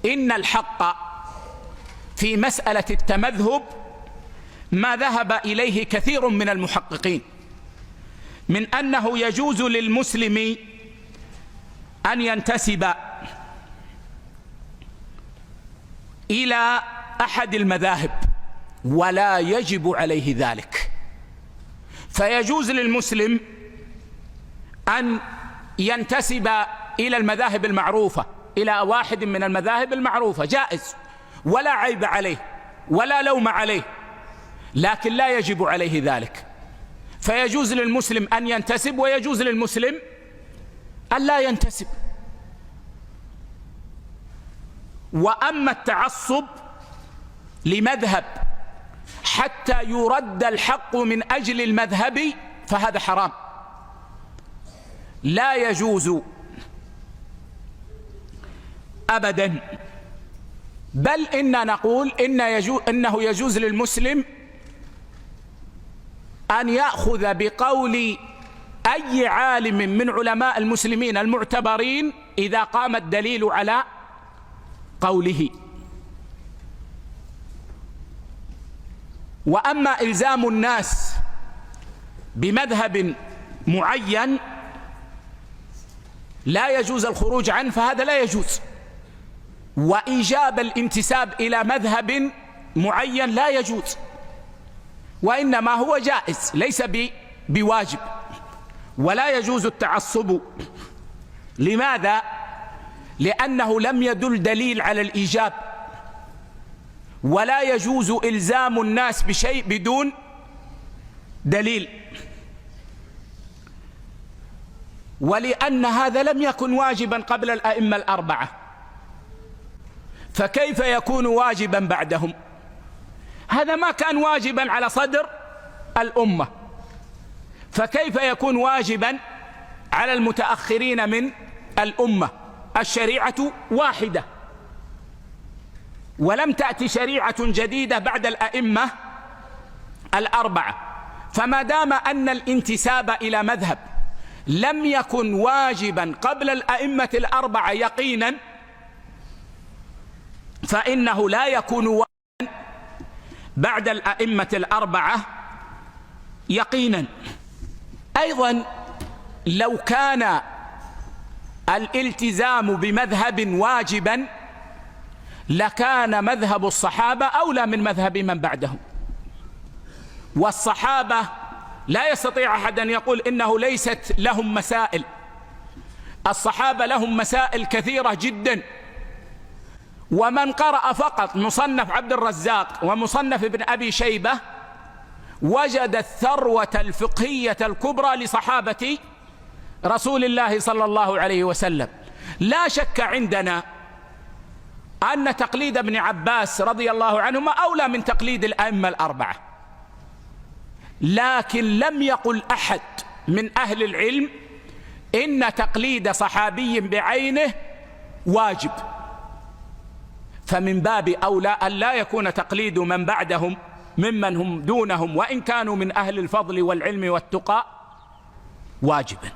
إن الحق في مسألة التمذهب ما ذهب إليه كثير من المحققين من أنه يجوز للمسلم أن ينتسب إلى أحد المذاهب ولا يجب عليه ذلك. فيجوز للمسلم أن ينتسب إلى المذاهب المعروفة، إلى واحد من المذاهب المعروفة، جائز ولا عيب عليه ولا لوم عليه، لكن لا يجب عليه ذلك. فيجوز للمسلم أن ينتسب ويجوز للمسلم أن لا ينتسب. وأما التعصب لمذهب حتى يرد الحق من أجل المذهب فهذا حرام، لا يجوز أبدا. بل إننا نقول إنه يجوز للمسلم أن يأخذ بقول أي عالم من علماء المسلمين المعتبرين إذا قام الدليل على قوله. وأما إلزام الناس بمذهب معين لا يجوز الخروج عنه فهذا لا يجوز. وإيجاب الانتساب إلى مذهب معين لا يجوز، وإنما هو جائز ليس بواجب. ولا يجوز التعصب. لماذا؟ لأنه لم يدل دليل على الإيجاب، ولا يجوز إلزام الناس بشيء بدون دليل. ولأن هذا لم يكن واجبا قبل الأئمة الأربعة، فكيف يكون واجبا بعدهم؟ هذا ما كان واجبا على صدر الأمة، فكيف يكون واجبا على المتأخرين من الأمة؟ الشريعة واحدة، ولم تأتي شريعة جديدة بعد الأئمة الأربعة. فما دام أن الانتساب إلى مذهب لم يكن واجبا قبل الأئمة الأربعة يقينا، فإنه لا يكون واجبا بعد الأئمة الأربعة يقينا. أيضا لو كان الالتزام بمذهب واجبا لكان مذهب الصحابة أولى من مذهب من بعدهم. والصحابة لا يستطيع أحد أن يقول إنه ليست لهم مسائل. الصحابة لهم مسائل كثيرة جدا. ومن قرأ فقط مصنف عبد الرزاق ومصنف ابن أبي شيبة وجد الثروة الفقهية الكبرى لصحابة رسول الله صلى الله عليه وسلم. لا شك عندنا أن تقليد ابن عباس رضي الله عنهما أولى من تقليد الأئمة الأربعة، لكن لم يقل أحد من أهل العلم إن تقليد صحابي بعينه واجب. فمن باب أولى أن لا يكون تقليد من بعدهم ممن هم دونهم وإن كانوا من أهل الفضل والعلم والتقى واجبا.